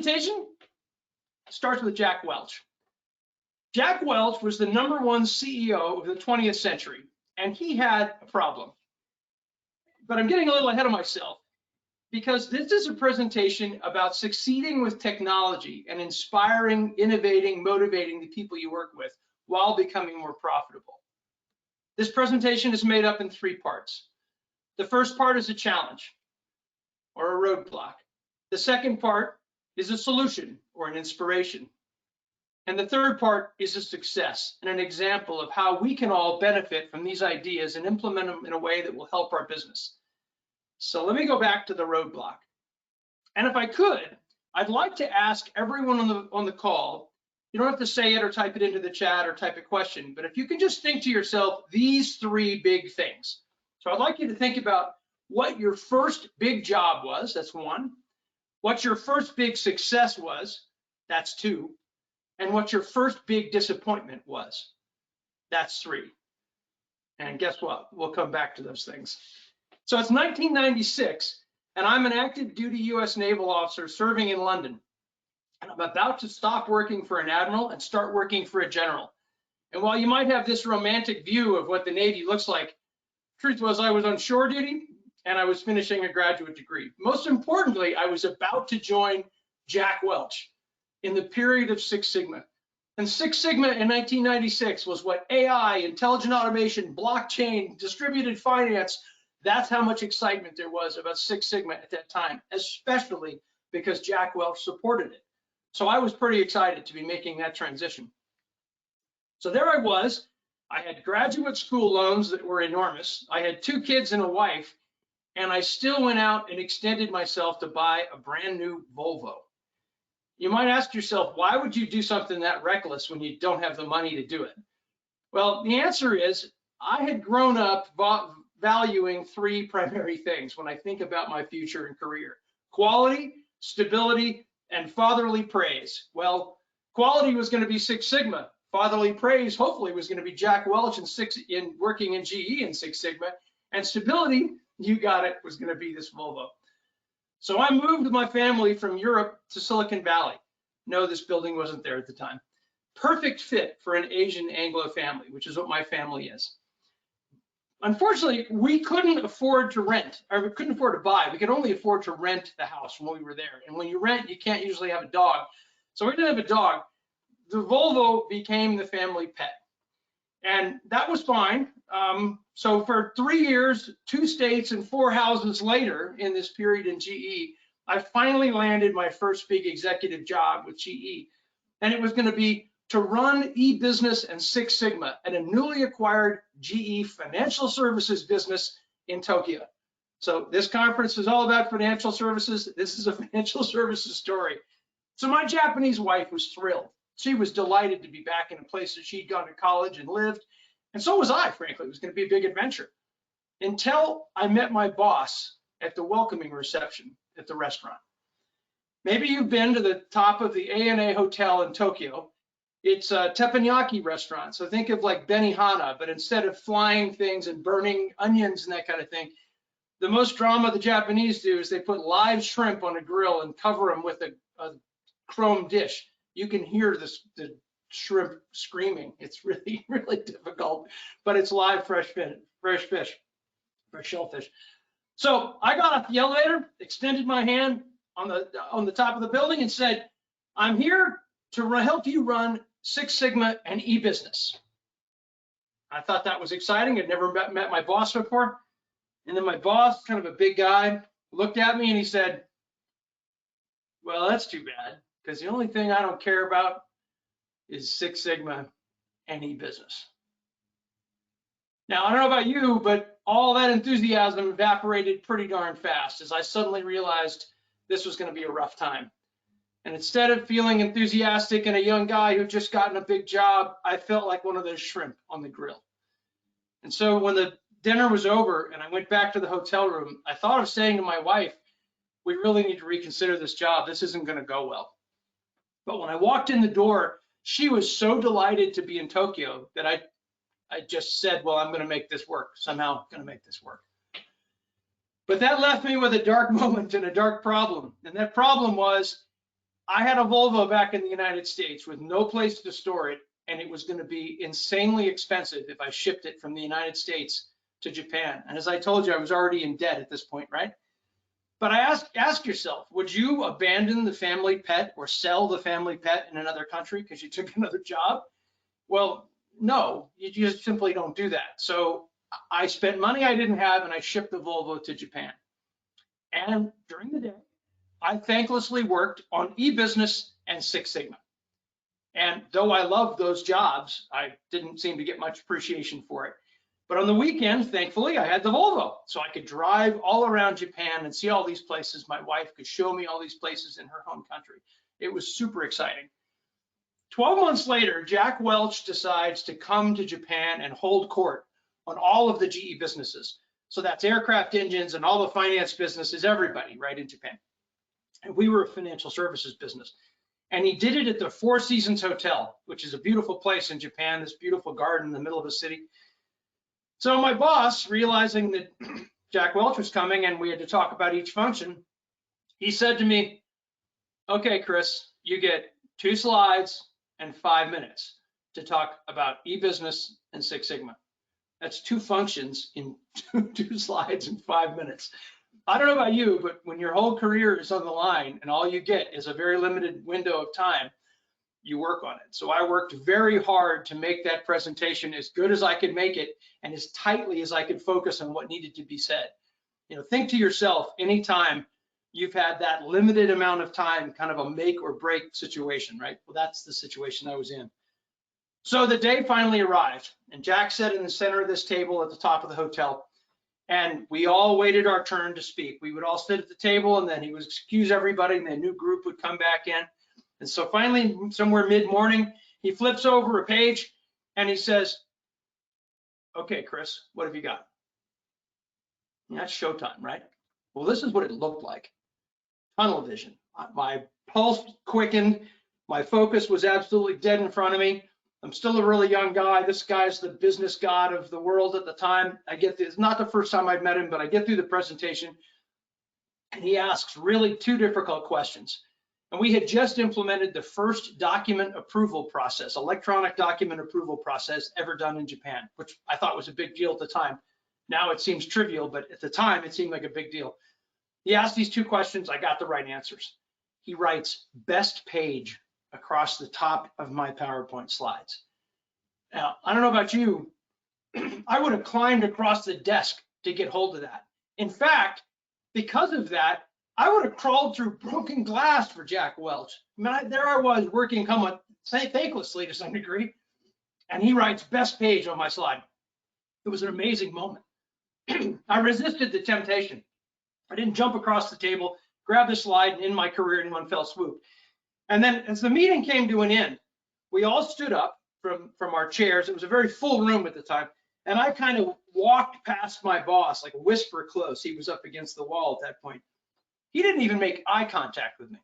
presentation starts with Jack Welch. Jack Welch was the #1 CEO of the 20th century, and he had a problem. But I'm getting a little ahead of myself because this is a presentation about succeeding with technology and inspiring, innovating, motivating the people you work with while becoming more profitable. This presentation is made up in 3 parts. The first part is a challenge or a roadblock. The second part is a solution or an inspiration. And the third part is a success and an example of how we can all benefit from these ideas and implement them in a way that will help our business. So let me go back to the roadblock. And if I could, I'd like to ask everyone on the call, you don't have to say it or type it into the chat or type a question, but if you can just think to yourself these 3 big things. So I'd like you to think about what your first big job was, that's 1. What your first big success was, that's 2. And what your first big disappointment was, that's 3. And guess what? We'll come back to those things. So it's 1996, and I'm an active duty US naval officer serving in London. And I'm about to stop working for an admiral and start working for a general. And while you might have this romantic view of what the Navy looks like, truth was I was on shore duty and I was finishing a graduate degree. Most importantly, I was about to join Jack Welch in the period of Six Sigma. And Six Sigma in 1996 was what AI, intelligent automation, blockchain, distributed finance, that's how much excitement there was about Six Sigma at that time, especially because Jack Welch supported it. So I was pretty excited to be making that transition. So there I was. I had graduate school loans that were enormous. I had 2 kids and a wife, and I still went out and extended myself to buy a brand new Volvo. You might ask yourself, why would you do something that reckless when you don't have the money to do it? Well, the answer is I had grown up valuing 3 primary things when I think about my future and career: quality, stability, and fatherly praise. Well, quality was going to be Six Sigma. Fatherly praise, hopefully, was going to be Jack Welch in working in GE in Six Sigma. And stability, you got it, was going to be this Volvo. So I moved with my family from Europe to Silicon Valley. No, this building wasn't there at the time. Perfect fit for an Asian Anglo family, which is what my family is. Unfortunately, we couldn't afford to rent, or we couldn't afford to buy. We could only afford to rent the house when we were there. And when you rent, you can't usually have a dog. So we didn't have a dog. The Volvo became the family pet. And that was fine. So for 3 years, 2 states, and 4 houses later in this period in GE, I finally landed my first big executive job with GE. And it was going to be to run e-business and Six Sigma at a newly acquired GE financial services business in Tokyo. So this conference is all about financial services. This is a financial services story. So my Japanese wife was thrilled. She was delighted to be back in a place that she'd gone to college and lived. And so was I, frankly. It was going to be a big adventure. Until I met my boss at the welcoming reception at the restaurant. Maybe you've been to the top of the ANA Hotel in Tokyo. It's a teppanyaki restaurant. So think of like Benihana, but instead of flying things and burning onions and that kind of thing, the most drama the Japanese do is they put live shrimp on a grill and cover them with a chrome dish. You can hear the shrimp screaming. It's really, really difficult, but it's live fresh fish, fresh shellfish. So I got off the elevator, extended my hand on the top of the building and said, I'm here to help you run Six Sigma and e-business. I thought that was exciting. I'd never met my boss before. And then my boss, kind of a big guy, looked at me and he said, well, that's too bad, because the only thing I don't care about is Six Sigma and e-business. Now, I don't know about you, but all that enthusiasm evaporated pretty darn fast as I suddenly realized this was going to be a rough time. And instead of feeling enthusiastic and a young guy who'd just gotten a big job, I felt like one of those shrimp on the grill. And so when the dinner was over and I went back to the hotel room, I thought of saying to my wife, we really need to reconsider this job. This isn't going to go well. But when I walked in the door, she was so delighted to be in Tokyo that I just said, well, I'm going to make this work. Somehow I'm going to make this work. But that left me with a dark moment and a dark problem. And that problem was I had a Volvo back in the United States with no place to store it, and it was going to be insanely expensive if I shipped it from the United States to Japan. And as I told you, I was already in debt at this point, right? But I ask yourself, would you abandon the family pet or sell the family pet in another country because you took another job? Well, no, you just simply don't do that. So I spent money I didn't have, and I shipped the Volvo to Japan. And during the day, I thanklessly worked on e-business and Six Sigma. And though I loved those jobs, I didn't seem to get much appreciation for it. But on the weekends, thankfully, I had the Volvo, so I could drive all around Japan and see all these places. My wife could show me all these places in her home country. It was super exciting. 12 months later, Jack Welch decides to come to Japan and hold court on all of the GE businesses. So that's aircraft engines and all the finance businesses, everybody, right, in Japan. And we were a financial services business. And he did it at the Four Seasons Hotel, which is a beautiful place in Japan, this beautiful garden in the middle of the city. So my boss, realizing that Jack Welch was coming and we had to talk about each function, he said to me, okay, Chris, you get 2 slides and 5 minutes to talk about e-business and Six Sigma. That's 2 functions in 2 slides and 5 minutes. I don't know about you, but when your whole career is on the line and all you get is a very limited window of time, you work on it. So I worked very hard to make that presentation as good as I could make it and as tightly as I could focus on what needed to be said. You know, think to yourself, anytime you've had that limited amount of time, kind of a make or break situation, right? Well, that's the situation I was in. So the day finally arrived, and Jack sat in the center of this table at the top of the hotel, and we all waited our turn to speak. We would all sit at the table, and then he would excuse everybody, and the new group would come back in. And so finally, somewhere mid-morning, he flips over a page and he says, okay, Chris, what have you got? And that's showtime, right? Well, this is what it looked like. Tunnel vision. My pulse quickened. My focus was absolutely dead in front of me. I'm still a really young guy. This guy's the business god of the world at the time. It's not the first time I've met him, but I get through the presentation and he asks really 2 difficult questions. And we had just implemented the first document approval process, electronic document approval process ever done in Japan, which I thought was a big deal at the time. Now it seems trivial, but at the time it seemed like a big deal. He asked these 2 questions. I got the right answers. He writes best page across the top of my PowerPoint slides. Now, I don't know about you, I would have climbed across the desk to get hold of that. In fact, because of that, I would have crawled through broken glass for Jack Welch. I mean, there I was working thanklessly to some degree, and he writes best page on my slide. It was an amazing moment. I resisted the temptation. I didn't jump across the table, grab the slide, and end my career in one fell swoop. And then as the meeting came to an end, we all stood up from our chairs. It was a very full room at the time. And I kind of walked past my boss, like a whisper close. He was up against the wall at that point. He didn't even make eye contact with me.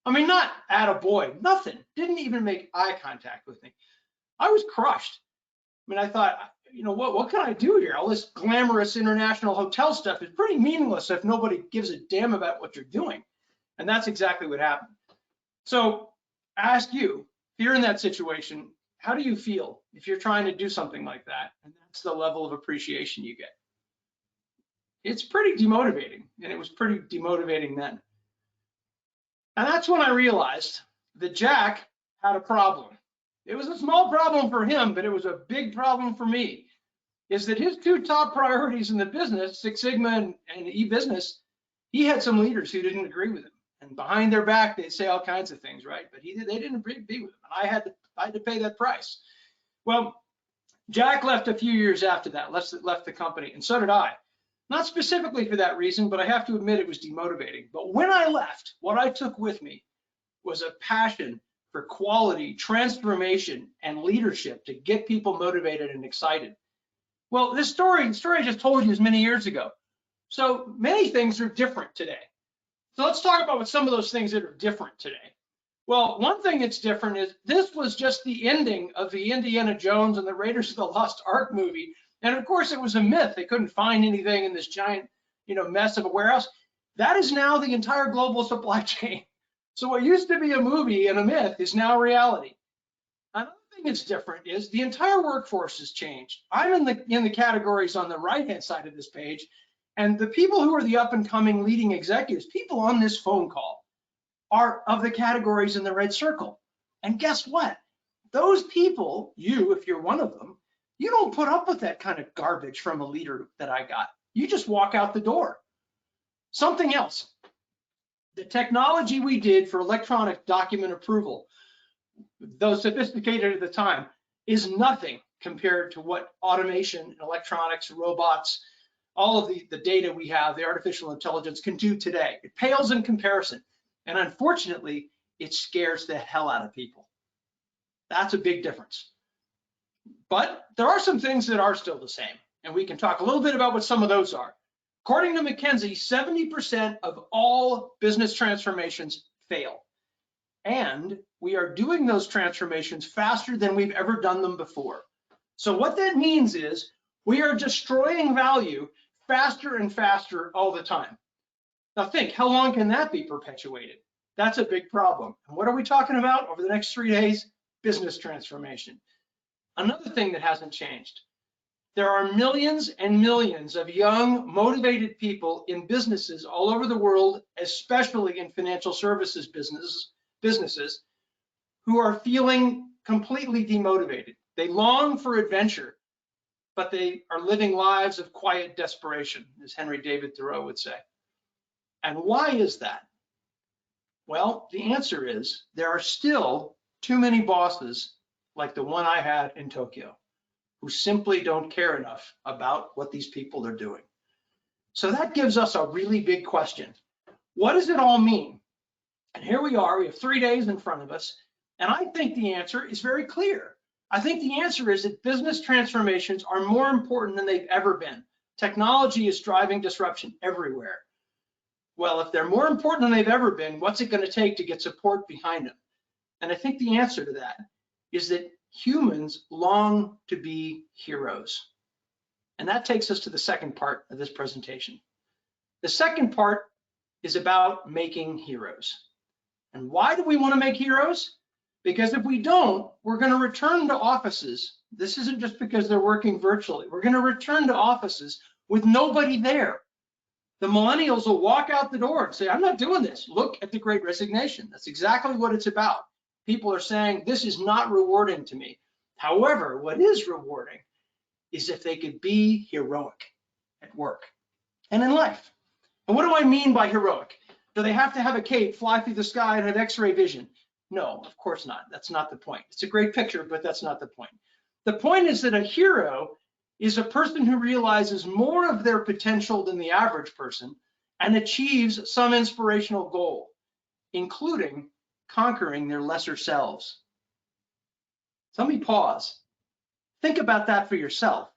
I mean, not attaboy, nothing. Didn't even make eye contact with me. I was crushed. I mean, I thought, you know, what can I do here? All this glamorous international hotel stuff is pretty meaningless if nobody gives a damn about what you're doing. And that's exactly what happened. So I ask you, if you're in that situation, how do you feel if you're trying to do something like that? And that's the level of appreciation you get. It's pretty demotivating, and it was pretty demotivating then. And that's when I realized that Jack had a problem. It was a small problem for him, but it was a big problem for me, is that his 2 top priorities in the business, Six Sigma and e-business, he had some leaders who didn't agree with him. And behind their back, they'd say all kinds of things, right? But they didn't agree with him, and I had to pay that price. Well, Jack left a few years after that, left the company, and so did I. Not specifically for that reason, but I have to admit it was demotivating. But when I left, what I took with me was a passion for quality, transformation, and leadership to get people motivated and excited. Well, the story I just told you is many years ago. So many things are different today. So let's talk about what some of those things that are different today. Well, one thing that's different is this was just the ending of the Indiana Jones and the Raiders of the Lost Ark movie. And of course, it was a myth. They couldn't find anything in this giant, mess of a warehouse. That is now the entire global supply chain. So what used to be a movie and a myth is now reality. Another thing that's different is the entire workforce has changed. I'm in the categories on the right-hand side of this page, and the people who are the up-and-coming leading executives, people on this phone call, are of the categories in the red circle. And guess what? Those people, you, if you're one of them, you don't put up with that kind of garbage from a leader that I got. You just walk out the door. Something else. The technology we did for electronic document approval, though sophisticated at the time, is nothing compared to what automation and electronics, robots, all of the data we have, the artificial intelligence can do today. It pales in comparison. And unfortunately, it scares the hell out of people. That's a big difference. But there are some things that are still the same, and we can talk a little bit about what some of those are. According to McKinsey, 70% of all business transformations fail. And we are doing those transformations faster than we've ever done them before. So what that means is we are destroying value faster and faster all the time. Now think, how long can that be perpetuated? That's a big problem. And what are we talking about over the next 3 days? Business transformation. Another thing that hasn't changed. There are millions and millions of young, motivated people in businesses all over the world, especially in financial services businesses, who are feeling completely demotivated. They long for adventure, but they are living lives of quiet desperation, as Henry David Thoreau would say. And why is that? Well, the answer is there are still too many bosses like the one I had in Tokyo, who simply don't care enough about what these people are doing. So that gives us a really big question. What does it all mean? And here we are, we have 3 days in front of us, and I think the answer is very clear. I think the answer is that business transformations are more important than they've ever been. Technology is driving disruption everywhere. Well, if they're more important than they've ever been, what's it going to take to get support behind them? And I think the answer to that is that humans long to be heroes. And that takes us to the second part of this presentation. The second part is about making heroes. And why do we want to make heroes? Because if we don't, we're going to return to offices. This isn't just because they're working virtually. We're going to return to offices with nobody there. The millennials will walk out the door and say, I'm not doing this. Look at the Great Resignation. That's exactly what it's about. People are saying, this is not rewarding to me. However, what is rewarding is if they could be heroic at work and in life. And what do I mean by heroic? Do they have to have a cape, fly through the sky, and have X-ray vision? No, of course not. That's not the point. It's a great picture, but that's not the point. The point is that a hero is a person who realizes more of their potential than the average person and achieves some inspirational goal, including conquering their lesser selves. So let me pause. Think about that for yourself.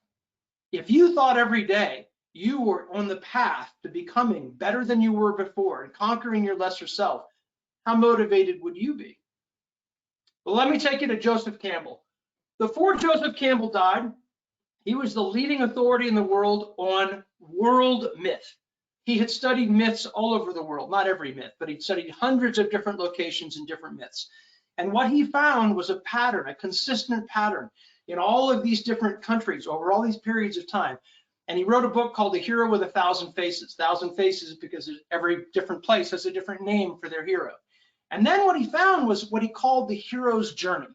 If you thought every day you were on the path to becoming better than you were before and conquering your lesser self, how motivated would you be? Well, let me take you to Joseph Campbell. Before Joseph Campbell died, he was the leading authority in the world on world myth. He had studied myths all over the world, not every myth, but he'd studied hundreds of different locations and different myths. And what he found was a pattern, a consistent pattern in all of these different countries over all these periods of time. And he wrote a book called The Hero with 1,000 Faces. 1,000 faces because every different place has a different name for their hero. And then what he found was what he called the hero's journey.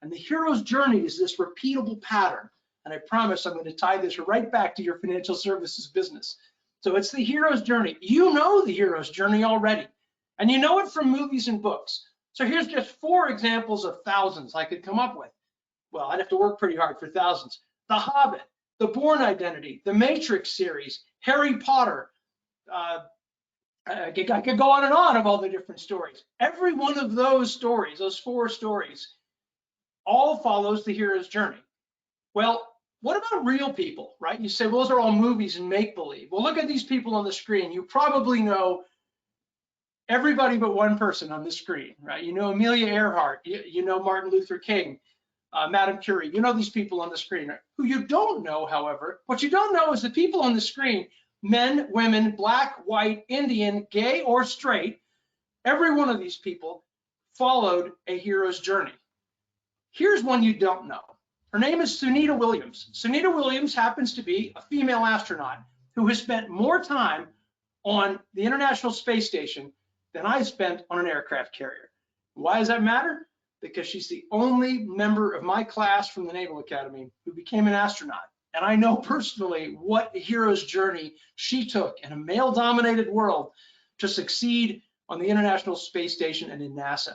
And the hero's journey is this repeatable pattern. And I promise I'm going to tie this right back to your financial services business. So it's the hero's journey. You know the hero's journey already, and you know it from movies and books. So here's just 4 examples of thousands I could come up with. Well, I'd have to work pretty hard for thousands. The Hobbit, The Bourne Identity, The Matrix series, Harry Potter. I could go on and on of all the different stories. Every one of those stories, those 4 stories, all follows the hero's journey. Well, what about real people, right? You say, well, those are all movies and make-believe. Well, look at these people on the screen. You probably know everybody but one person on the screen, right? You know Amelia Earhart, you know Martin Luther King, Madame Curie. You know these people on the screen. Right? Who you don't know, however, what you don't know is the people on the screen, men, women, black, white, Indian, gay, or straight, Every one of these people followed a hero's journey. Here's one you don't know. Her name is Sunita Williams. Sunita Williams happens to be a female astronaut who has spent more time on the International Space Station than I spent on an aircraft carrier. Why does that matter? Because she's the only member of my class from the Naval Academy who became an astronaut. And I know personally what a hero's journey she took in a male-dominated world to succeed on the International Space Station and in NASA.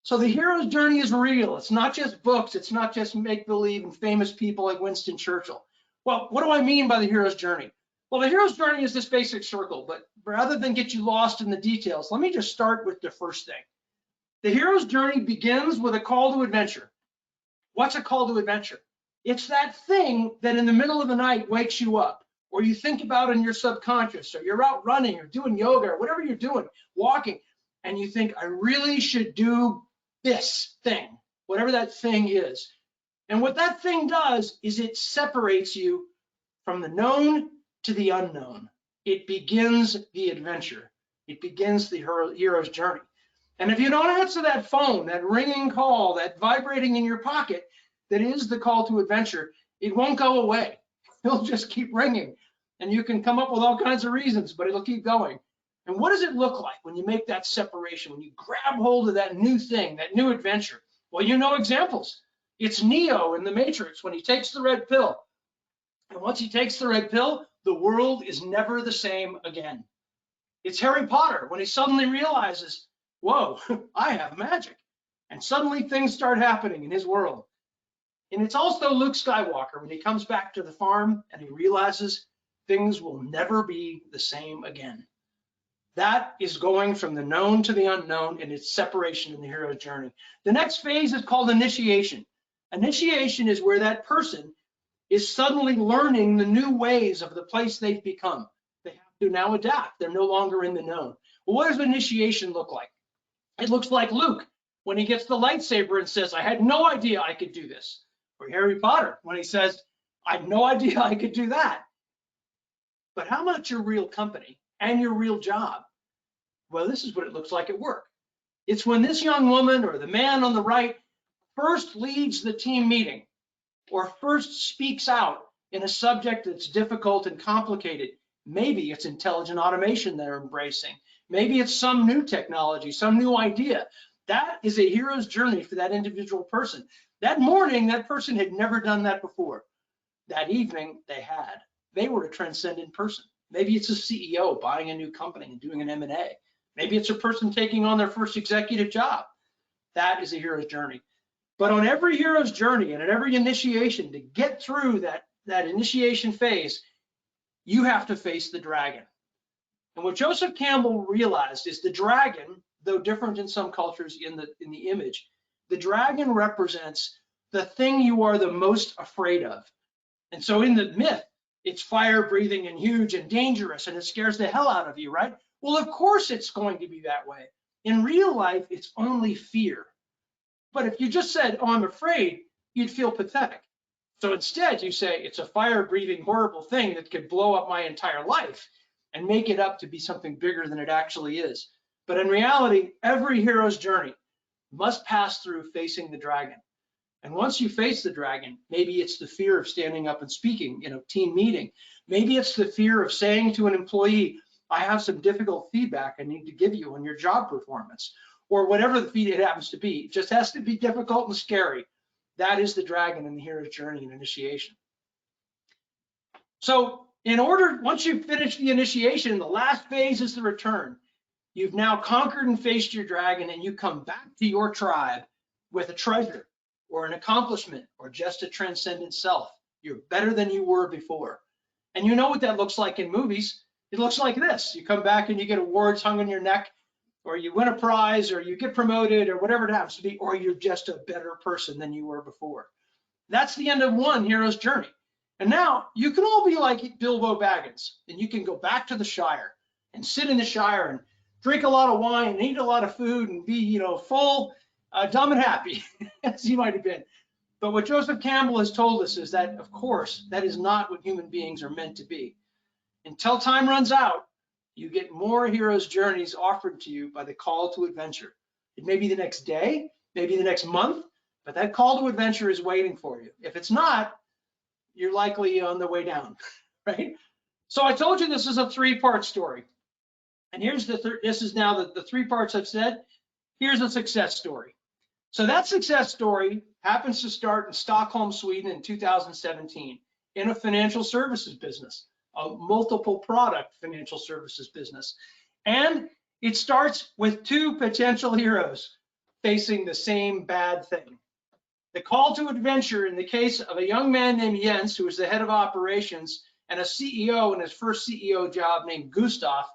So the hero's journey is real. It's not just books. It's not just make-believe and famous people like Winston Churchill. Well, what do I mean by the hero's journey? Well, the hero's journey is this basic circle, but rather than get you lost in the details, let me just start with the first thing. The hero's journey begins with a call to adventure. What's a call to adventure? It's that thing that in the middle of the night wakes you up, or you think about in your subconscious, or you're out running or doing yoga or whatever you're doing, walking, and you think, I really should do this thing, whatever that thing is. And what that thing does is it separates you from the known to the unknown. It begins the adventure. It begins the hero's journey. And if you don't answer that phone, that ringing call, that vibrating in your pocket, that is the call to adventure, it won't go away. It'll just keep ringing. And you can come up with all kinds of reasons, but it'll keep going. And what does it look like when you make that separation, when you grab hold of that new thing, that new adventure? Well, you know examples. It's Neo in The Matrix when he takes the red pill. And once he takes the red pill, the world is never the same again. It's Harry Potter when he suddenly realizes, whoa, I have magic. And suddenly things start happening in his world. And it's also Luke Skywalker when he comes back to the farm and he realizes things will never be the same again. That is going from the known to the unknown, and it's separation in the hero's journey. The next phase is called initiation. Initiation is where that person is suddenly learning the new ways of the place they've become. They have to now adapt. They're no longer in the known. Well, what does initiation look like? It looks like Luke when he gets the lightsaber and says, I had no idea I could do this. Or Harry Potter when he says, I had no idea I could do that. But how about your real company and your real job? Well, this is what it looks like at work. It's when this young woman or the man on the right first leads the team meeting or first speaks out in a subject that's difficult and complicated. Maybe it's intelligent automation they're embracing. Maybe it's some new technology, some new idea. That is a hero's journey for that individual person. That morning, that person had never done that before. That evening, they had. They were a transcendent person. Maybe it's a CEO buying a new company and doing an M&A. Maybe it's a person taking on their first executive job. That is a hero's journey. But on every hero's journey and at every initiation, to get through that initiation phase, you have to face the dragon. And what Joseph Campbell realized is the dragon, though different in some cultures in the image, the dragon represents the thing you are the most afraid of. And so in the myth, it's fire breathing and huge and dangerous and it scares the hell out of you, right? Well, of course it's going to be that way. In real life, it's only fear. But if you just said, oh, I'm afraid, you'd feel pathetic. So instead you say it's a fire breathing horrible thing that could blow up my entire life and make it up to be something bigger than it actually is. But in reality, every hero's journey must pass through facing the dragon. And once you face the dragon, maybe it's the fear of standing up and speaking in a team meeting. Maybe it's the fear of saying to an employee, I have some difficult feedback I need to give you on your job performance, or whatever the feedback happens to be. It just has to be difficult and scary. That is the dragon in the hero's journey and initiation. So once you've finished the initiation, the last phase is the return. You've now conquered and faced your dragon, and you come back to your tribe with a treasure or an accomplishment or just a transcendent self. You're better than you were before. And you know what that looks like in movies. It looks like this. You come back and you get awards hung on your neck, or you win a prize, or you get promoted, or whatever it happens to be, or you're just a better person than you were before. That's the end of one hero's journey. And now you can all be like Bilbo Baggins, and you can go back to the Shire and sit in the Shire and drink a lot of wine and eat a lot of food and be, full, dumb and happy, as he might have been. But what Joseph Campbell has told us is that, of course, that is not what human beings are meant to be. Until time runs out, you get more hero's journeys offered to you by the call to adventure. It may be the next day, maybe the next month, but that call to adventure is waiting for you. If it's not, you're likely on the way down, right? So I told you this is a three-part story. And here's this is now the three parts I've said. Here's a success story. So that success story happens to start in Stockholm, Sweden in 2017 in a financial services business, a multiple product financial services business. And it starts with two potential heroes facing the same bad thing. The call to adventure in the case of a young man named Jens, who was the head of operations, and a CEO in his first CEO job named Gustav,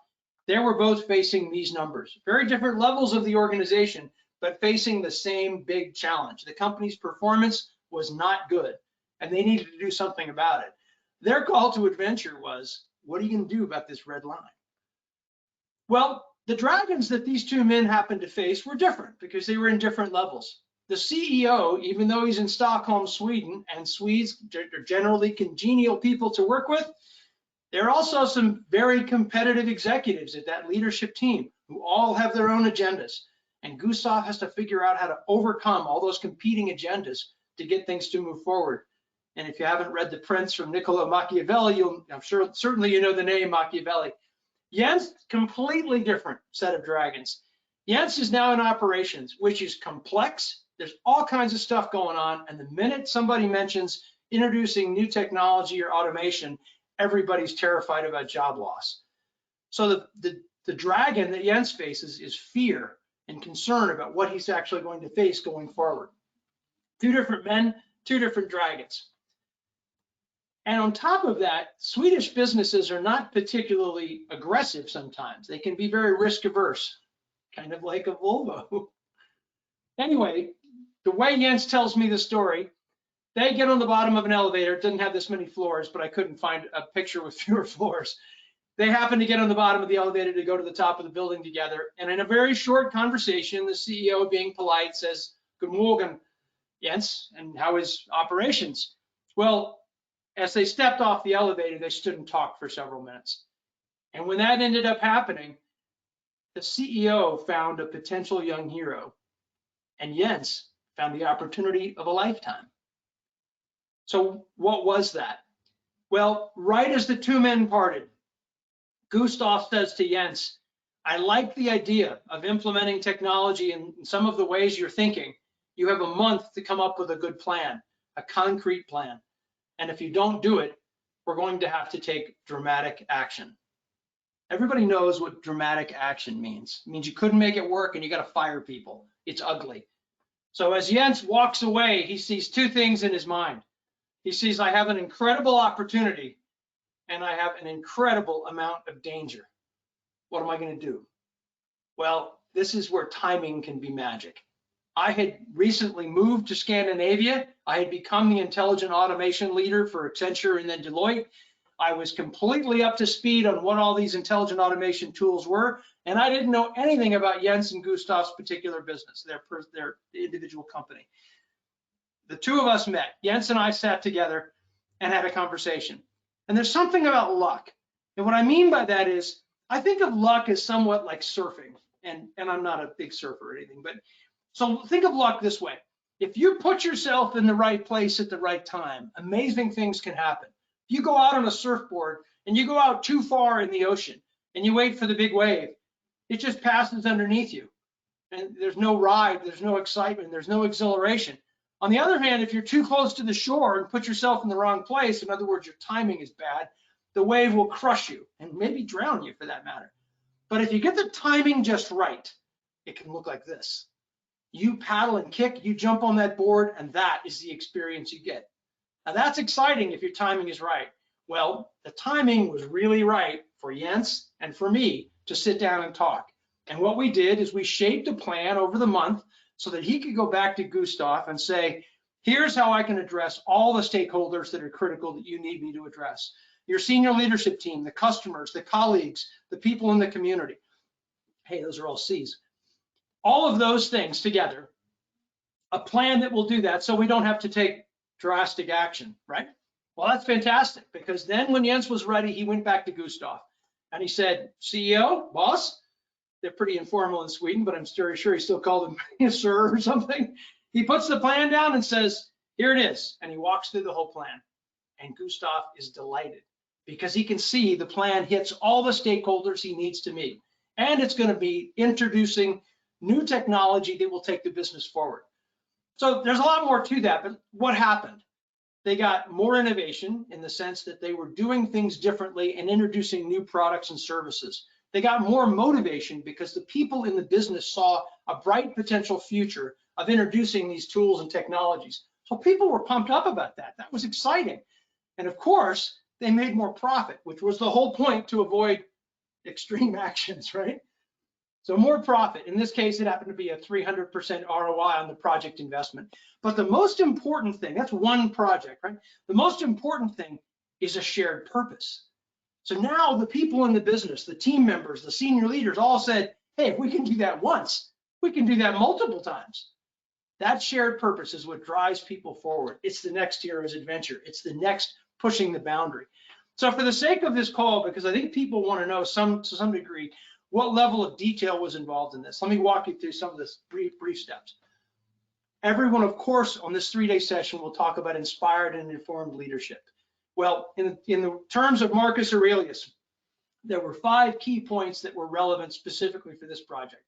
they were both facing these numbers. Very different levels of the organization, but facing the same big challenge. The company's performance was not good, and they needed to do something about it. Their call to adventure was, what are you going to do about this red line? Well, the dragons that these two men happened to face were different because they were in different levels. The CEO, even though he's in Stockholm, Sweden, and Swedes are generally congenial people to work with, there are also some very competitive executives at that leadership team who all have their own agendas. And Gustav has to figure out how to overcome all those competing agendas to get things to move forward. And if you haven't read The Prince from Niccolo Machiavelli, I'm sure certainly you know the name Machiavelli. Jens, completely different set of dragons. Jens is now in operations, which is complex. There's all kinds of stuff going on. And the minute somebody mentions introducing new technology or automation, everybody's terrified about job loss. So the dragon that Jens faces is fear and concern about what he's actually going to face going forward. Two different men, two different dragons. And on top of that, Swedish businesses are not particularly aggressive sometimes. They can be very risk averse, kind of like a Volvo. Anyway, the way Jens tells me the story, they get on the bottom of an elevator. It doesn't have this many floors, but I couldn't find a picture with fewer floors. They happen to get on the bottom of the elevator to go to the top of the building together. And in a very short conversation, the CEO, being polite, says, "Good morning, Jens, and how is operations?" Well, as they stepped off the elevator, they stood and talked for several minutes. And when that ended up happening, the CEO found a potential young hero, and Jens found the opportunity of a lifetime. So what was that? Well, right as the two men parted, Gustav says to Jens, "I like the idea of implementing technology in some of the ways you're thinking. You have a month to come up with a good plan, a concrete plan. And if you don't do it, we're going to have to take dramatic action." Everybody knows what dramatic action means. It means you couldn't make it work and you got to fire people. It's ugly. So as Jens walks away, he sees two things in his mind. He sees, I have an incredible opportunity and I have an incredible amount of danger. What am I going to do? Well, this is where timing can be magic. I had recently moved to Scandinavia. I had become the intelligent automation leader for Accenture and then Deloitte. I was completely up to speed on what all these intelligent automation tools were, and I didn't know anything about Jens and Gustav's particular business, their individual company. The two of us met. Jens and I sat together and had a conversation. And there's something about luck. And what I mean by that is, I think of luck as somewhat like surfing, and I'm not a big surfer or anything, but so think of luck this way. If you put yourself in the right place at the right time, amazing things can happen. If you go out on a surfboard and you go out too far in the ocean and you wait for the big wave, it just passes underneath you. And there's no ride, there's no excitement, there's no exhilaration. On the other hand, if you're too close to the shore and put yourself in the wrong place, in other words, your timing is bad, the wave will crush you and maybe drown you for that matter. But if you get the timing just right, it can look like this. You paddle and kick, you jump on that board, and that is the experience you get. Now that's exciting if your timing is right. Well, the timing was really right for Jens and for me to sit down and talk. And what we did is we shaped a plan over the month so that he could go back to Gustav and say, here's how I can address all the stakeholders that are critical that you need me to address. Your senior leadership team, the customers, the colleagues, the people in the community. Hey, those are all C's. All of those things together, a plan that will do that so we don't have to take drastic action, right? Well, that's fantastic, because then when Jens was ready, he went back to Gustav And he said, CEO, boss, they're pretty informal in Sweden, but I'm very sure he still called him sir or something. He puts the plan down and says, here it is. And he walks through the whole plan. And Gustav is delighted because he can see the plan hits all the stakeholders he needs to meet. And it's going to be introducing new technology that will take the business forward. So there's a lot more to that, but what happened? They got more innovation in the sense that they were doing things differently and introducing new products and services. They got more motivation because the people in the business saw a bright potential future of introducing these tools and technologies. So people were pumped up about that. That was exciting. And of course, they made more profit, which was the whole point, to avoid extreme actions, right? So more profit. In this case, it happened to be a 300% ROI on the project investment. But the most important thing, that's one project, right? The most important thing is a shared purpose. So now the people in the business, the team members, the senior leaders all said, hey, if we can do that once, we can do that multiple times. That shared purpose is what drives people forward. It's the next hero's adventure. It's the next pushing the boundary. So for the sake of this call, because I think people want to know to some degree what level of detail was involved in this, let me walk you through some of this brief steps. Everyone, of course, on this 3-day session will talk about inspired and informed leadership. Well, in the terms of Marcus Aurelius, there were 5 key points that were relevant specifically for this project.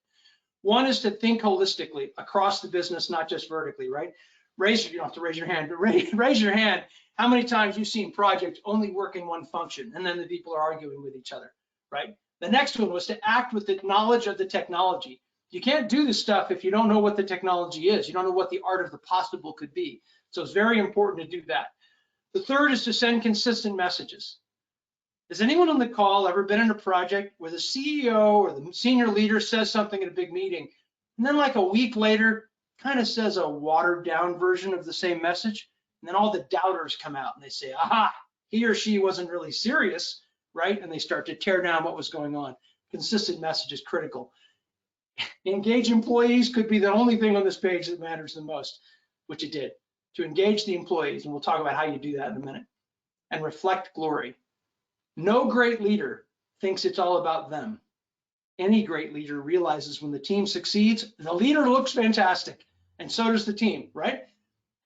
One is to think holistically across the business, not just vertically, right? You don't have to raise your hand, but raise your hand how many times you've seen projects only work in one function and then the people are arguing with each other, right? The next one was to act with the knowledge of the technology. You can't do this stuff if you don't know what the technology is. You don't know what the art of the possible could be. So it's very important to do that. The third is to send consistent messages. Has anyone on the call ever been in a project where the CEO or the senior leader says something at a big meeting, and then like a week later, kind of says a watered down version of the same message, and then all the doubters come out and they say, aha, he or she wasn't really serious, right? And they start to tear down what was going on. Consistent message is critical. Engage employees could be the only thing on this page that matters the most, which it did. To engage the employees, and we'll talk about how you do that in a minute. And reflect glory. No great leader thinks it's all about them. Any great leader realizes when the team succeeds, the leader looks fantastic, and so does the team, right?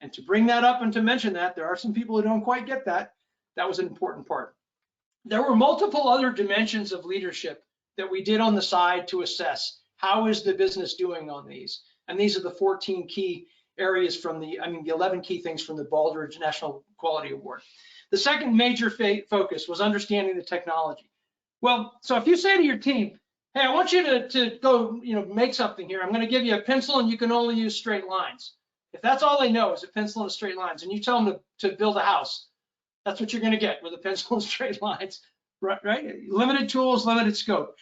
And to bring that up and to mention that, there are some people who don't quite get that. That was an important part. There were multiple other dimensions of leadership that we did on the side to assess how is the business doing on these. And these are the 14 key areas from the 11 key things from the Baldrige National Quality Award. The second major focus was understanding the technology. Well, so if you say to your team, hey, I want you to go, make something here. I'm going to give you a pencil and you can only use straight lines. If that's all they know is a pencil and straight lines, and you tell them to build a house, that's what you're going to get with a pencil and straight lines, right? Limited tools, limited scope.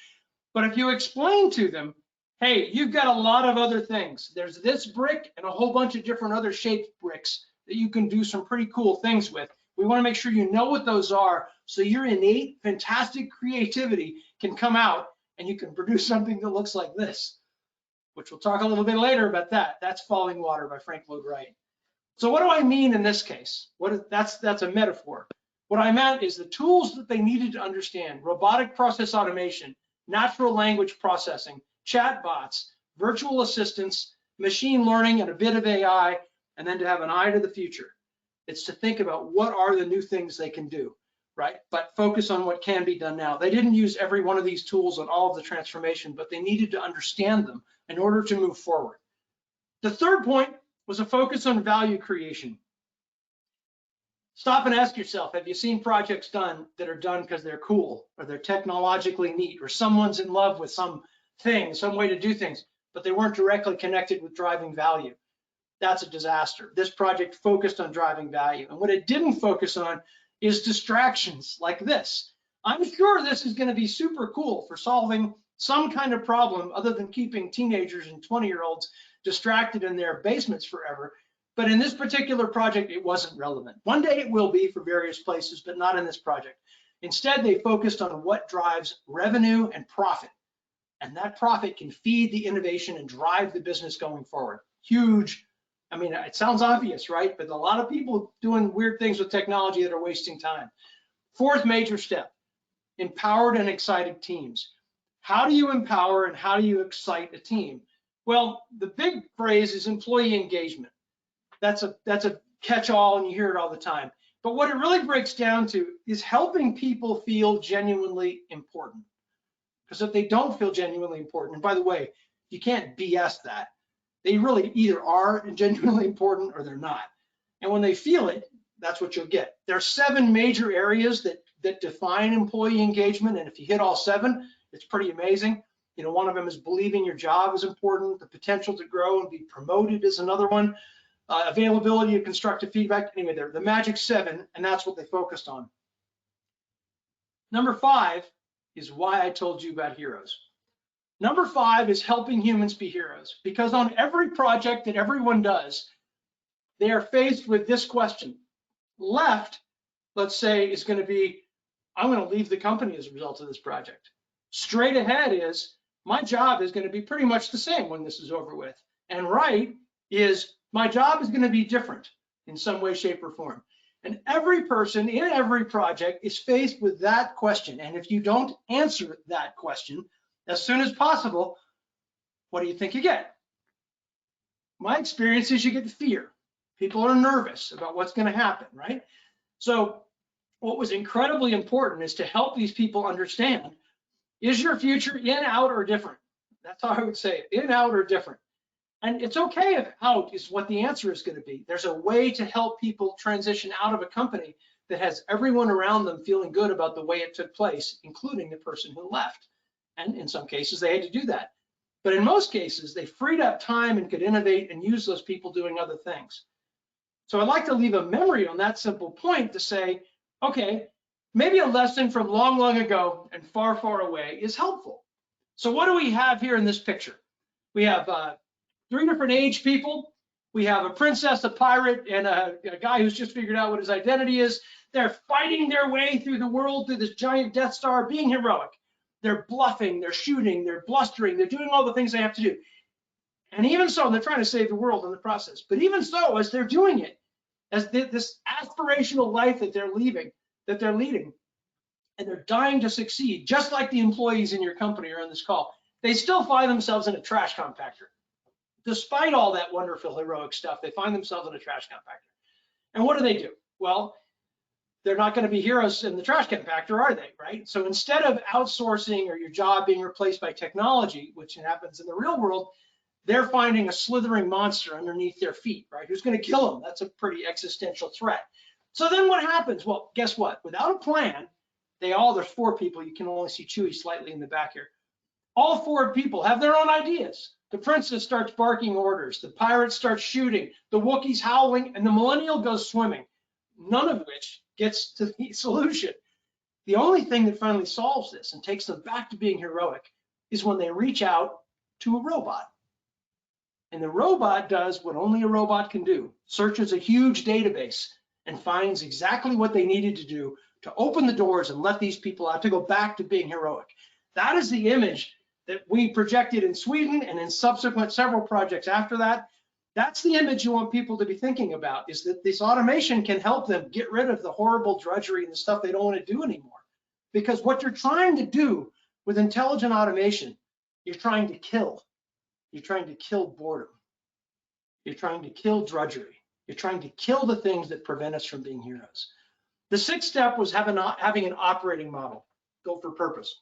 But if you explain to them, hey, you've got a lot of other things. There's this brick and a whole bunch of different other shaped bricks that you can do some pretty cool things with. We want to make sure you know what those are so your innate, fantastic creativity can come out and you can produce something that looks like this, which we'll talk a little bit later about that. That's Falling Water by Lloyd Wright. So what do I mean in this case? That's a metaphor. What I meant is the tools that they needed to understand: robotic process automation, natural language processing, chatbots, virtual assistants, machine learning, and a bit of AI, and then to have an eye to the future. It's to think about what are the new things they can do, right? But focus on what can be done now. They didn't use every one of these tools on all of the transformation, but they needed to understand them in order to move forward. The third point was a focus on value creation. Stop and ask yourself, have you seen projects done that are done because they're cool or they're technologically neat or someone's in love with some thing, some way to do things, but they weren't directly connected with driving value? That's a disaster. This project focused on driving value. And what it didn't focus on is distractions like this. I'm sure this is going to be super cool for solving some kind of problem other than keeping teenagers and 20-year-olds distracted in their basements forever. But in this particular project, it wasn't relevant. One day it will be for various places, but not in this project. Instead, they focused on what drives revenue and profit. And that profit can feed the innovation and drive the business going forward. Huge. I mean, it sounds obvious, right? But a lot of people doing weird things with technology that are wasting time. Fourth major step, empowered and excited teams. How do you empower and how do you excite a team? Well, the big phrase is employee engagement. That's a catch-all, and you hear it all the time. But what it really breaks down to is helping people feel genuinely important. Because if they don't feel genuinely important, and by the way, you can't BS that. They really either are genuinely important or they're not. And when they feel it, that's what you'll get. There are 7 major areas that define employee engagement, and if you hit all 7, it's pretty amazing. You know, one of them is believing your job is important. The potential to grow and be promoted is another one. Availability of constructive feedback. Anyway, they're the magic 7, and that's what they focused on. Number 5 is why I told you about heroes. Number 5 is helping humans be heroes, because on every project that everyone does, they are faced with this question. Left, let's say, is going to be, I'm going to leave the company as a result of this project. Straight ahead is, my job is going to be pretty much the same when this is over with. And right is, my job is going to be different in some way, shape, or form. And every person in every project is faced with that question. And if you don't answer that question as soon as possible, what do you think you get? My experience is you get fear. People are nervous about what's going to happen, right? So what was incredibly important is to help these people understand, is your future in, out, or different? That's how I would say it, in, out, or different. And it's okay if out is what the answer is going to be. There's a way to help people transition out of a company that has everyone around them feeling good about the way it took place, including the person who left. And in some cases, they had to do that. But in most cases, they freed up time and could innovate and use those people doing other things. So I'd like to leave a memory on that simple point to say, okay, maybe a lesson from long, long ago and far, far away is helpful. So what do we have here in this picture? We have 3 different age people. We have a princess, a pirate, and a guy who's just figured out what his identity is. They're fighting their way through the world, through this giant Death Star, being heroic. They're bluffing, they're shooting, they're blustering, they're doing all the things they have to do. And even so, they're trying to save the world in the process. But even so, as they're doing it, as this aspirational life that they're leading, and they're dying to succeed, just like the employees in your company are on this call, they still find themselves in a trash compactor. Despite all that wonderful heroic stuff, they find themselves in a trash compactor. And what do? Well, they're not going to be heroes in the trash compactor, are they, right? So instead of outsourcing or your job being replaced by technology, which happens in the real world, they're finding a slithering monster underneath their feet, right? Who's going to kill them? That's a pretty existential threat. So then what happens? Well, guess what? Without a plan, there's 4 people. You can only see Chewie slightly in the back here. All 4 people have their own ideas. The princess starts barking orders. The pirate starts shooting. The Wookiee's howling, and the millennial goes swimming. None of which gets to the solution. The only thing that finally solves this and takes them back to being heroic is when they reach out to a robot. And the robot does what only a robot can do, searches a huge database and finds exactly what they needed to do to open the doors and let these people out to go back to being heroic. That is the image that we projected in Sweden and in subsequent several projects after that. That's the image you want people to be thinking about, is that this automation can help them get rid of the horrible drudgery and the stuff they don't want to do anymore. Because what you're trying to do with intelligent automation, you're trying to kill. You're trying to kill boredom. You're trying to kill drudgery. You're trying to kill the things that prevent us from being heroes. The 6th step was having an operating model, built for purpose.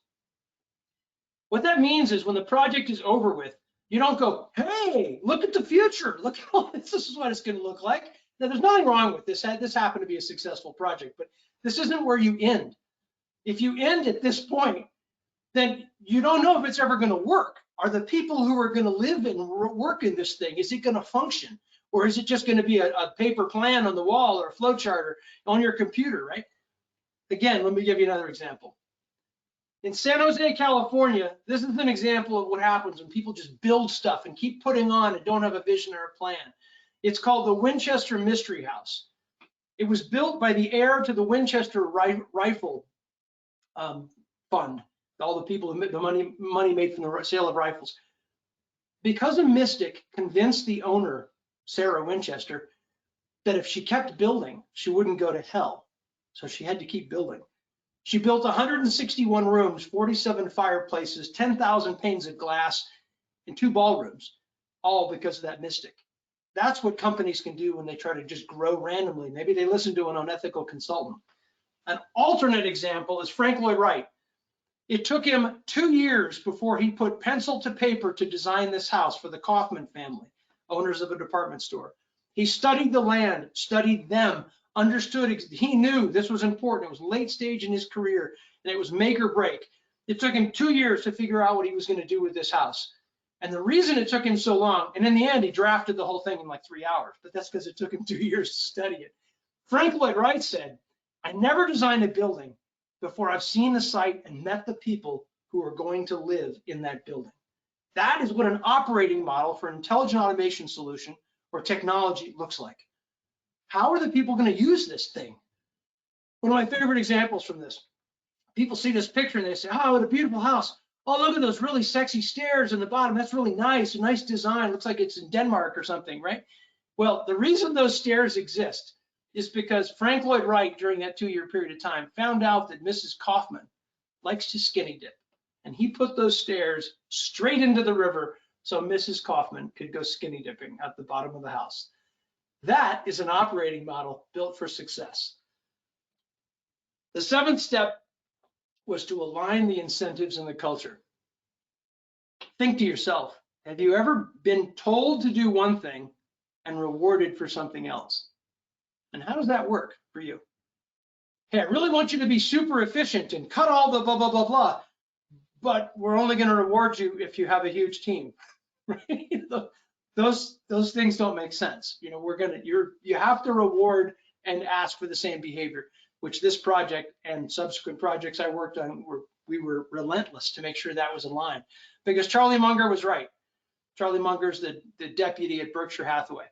What that means is when the project is over with, you don't go, hey, look at the future. Look at all this. This is what it's going to look like. Now, there's nothing wrong with this. This happened to be a successful project, but this isn't where you end. If you end at this point, then you don't know if it's ever going to work. Are the people who are going to live and work in this thing, is it going to function? Or is it just going to be a paper plan on the wall or a flow chart or on your computer, right? Again, let me give you another example. In San Jose, California, this is an example of what happens when people just build stuff and keep putting on and don't have a vision or a plan. It's called the Winchester Mystery House. It was built by the heir to the Winchester Rifle Fund, all the people, the money made from the sale of rifles. Because a mystic convinced the owner, Sarah Winchester, that if she kept building, she wouldn't go to hell. So she had to keep building. She built 161 rooms, 47 fireplaces, 10,000 panes of glass, and 2 ballrooms, all because of that mystic. That's what companies can do when they try to just grow randomly. Maybe they listen to an unethical consultant. An alternate example is Frank Lloyd Wright. It took him 2 years before he put pencil to paper to design this house for the Kaufman family, owners of a department store. He studied the land, studied them, understood, he knew this was important. It was late stage in his career, and it was make or break. It took him 2 years to figure out what he was going to do with this house. And the reason it took him so long, and in the end, he drafted the whole thing in like 3 hours, but that's because it took him 2 years to study it. Frank Lloyd Wright said, I never designed a building before I've seen the site and met the people who are going to live in that building. That is what an operating model for an intelligent automation solution or technology looks like. How are the people going to use this thing? One of my favorite examples from this, people see this picture and they say, oh, what a beautiful house. Oh, look at those really sexy stairs in the bottom. That's really nice, a nice design. Looks like it's in Denmark or something, right? Well, the reason those stairs exist is because Frank Lloyd Wright, during that 2-year period of time, found out that Mrs. Kaufman likes to skinny dip. And he put those stairs straight into the river so Mrs. Kaufman could go skinny dipping at the bottom of the house. That is an operating model built for success. The 7th step was to align the incentives and the culture. Think to yourself, have you ever been told to do one thing and rewarded for something else? And how does that work for you? Hey, I really want you to be super efficient and cut all the blah, blah, blah, blah, but we're only going to reward you if you have a huge team, right? Those things don't make sense. You know, you have to reward and ask for the same behavior, which this project and subsequent projects I worked on, we were relentless to make sure that was aligned. Because Charlie Munger was right. Charlie Munger's the deputy at Berkshire Hathaway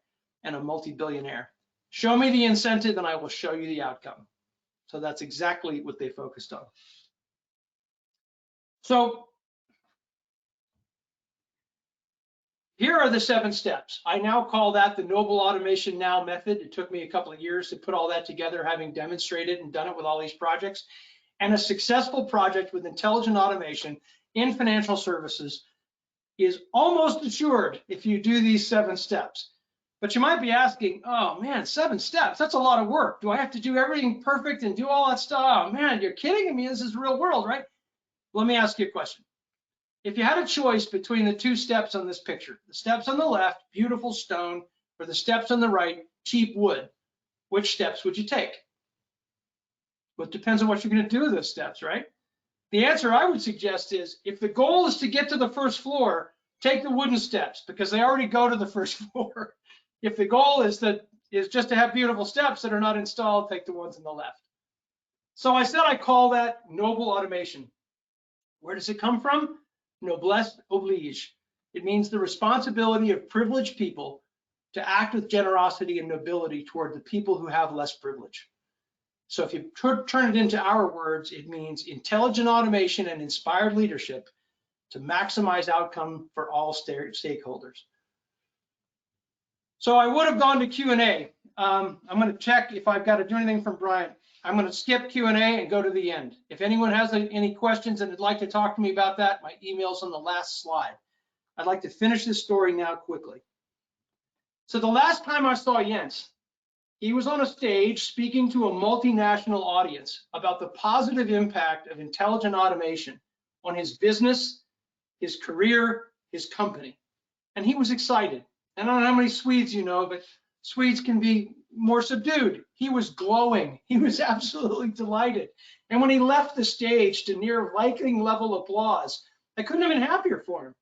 and a multi-billionaire. Show me the incentive and I will show you the outcome. So that's exactly what they focused on. So here are the 7 steps. I now call that the Noble Automation Now method. It took me a couple of years to put all that together, having demonstrated and done it with all these projects. And a successful project with intelligent automation in financial services is almost assured if you do these 7 steps. But you might be asking, oh man, 7 steps, that's a lot of work. Do I have to do everything perfect and do all that stuff? Oh man, you're kidding me, this is real world, right? Let me ask you a question. If you had a choice between the 2 steps on this picture, the steps on the left, beautiful stone, or the steps on the right, cheap wood, which steps would you take? Well, it depends on what you're going to do with those steps, right? The answer I would suggest is, if the goal is to get to the first floor, take the wooden steps because they already go to the first floor. If the goal is just to have beautiful steps that are not installed, take the ones on the left. So I said I call that noble automation. Where does it come from? Noblesse oblige. It means the responsibility of privileged people to act with generosity and nobility toward the people who have less privilege. So if you turn it into our words, it means intelligent automation and inspired leadership to maximize outcome for all stakeholders. So I would have gone to Q&A. I'm going to check if I've got to do anything from Brian. I'm going to skip Q&A and go to the end. If anyone has any questions and would like to talk to me about that, my email's on the last slide. I'd like to finish this story now quickly. So the last time I saw Jens, he was on a stage speaking to a multinational audience about the positive impact of intelligent automation on his business, his career, his company. And he was excited. I don't know how many Swedes you know, but Swedes can be more subdued. He was glowing. He was absolutely delighted. And when he left the stage to near Viking level applause, I couldn't have been happier for him.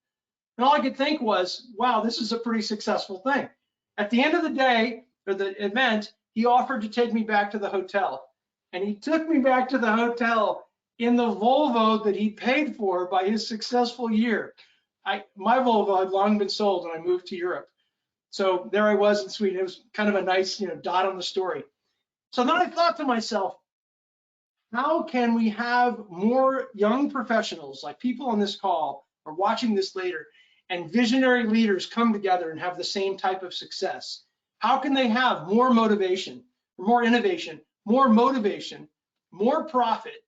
And all I could think was, wow, this is a pretty successful thing. At the end of the day, or the event, he offered to take me back to the hotel. And he took me back to the hotel in the Volvo that he paid for by his successful year. My Volvo had long been sold when I moved to Europe. So there I was in Sweden. It was kind of a nice, dot on the story. So then I thought to myself, how can we have more young professionals, like people on this call or watching this later, and visionary leaders come together and have the same type of success? How can they have more motivation, more innovation, more motivation, more profit,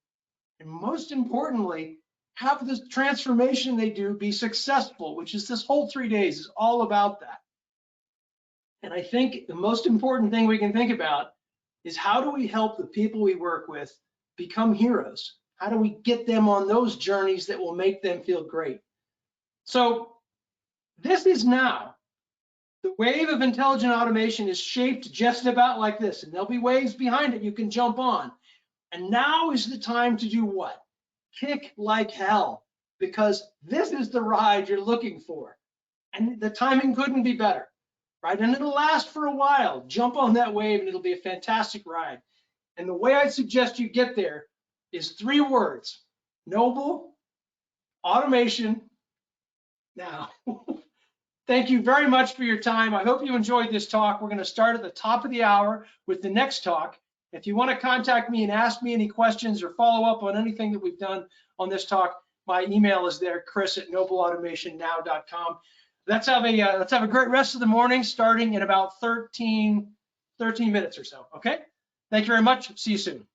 and most importantly, have the transformation they do be successful, which is this whole 3 days is all about that. And I think the most important thing we can think about is how do we help the people we work with become heroes? How do we get them on those journeys that will make them feel great? So this is now, the wave of intelligent automation is shaped just about like this, and there'll be waves behind it you can jump on. And now is the time to do what? Kick like hell, because this is the ride you're looking for. And the timing couldn't be better, right? And it'll last for a while. Jump on that wave and it'll be a fantastic ride. And the way I suggest you get there is 3 words: noble, automation, now. Thank you very much for your time. I hope you enjoyed this talk. We're going to start at the top of the hour with the next talk. If you want to contact me and ask me any questions or follow up on anything that we've done on this talk, my email is there, chris@nobleautomationnow.com. Let's have a great rest of the morning, starting in about 13 minutes or so. Okay? Thank you very much. See you soon.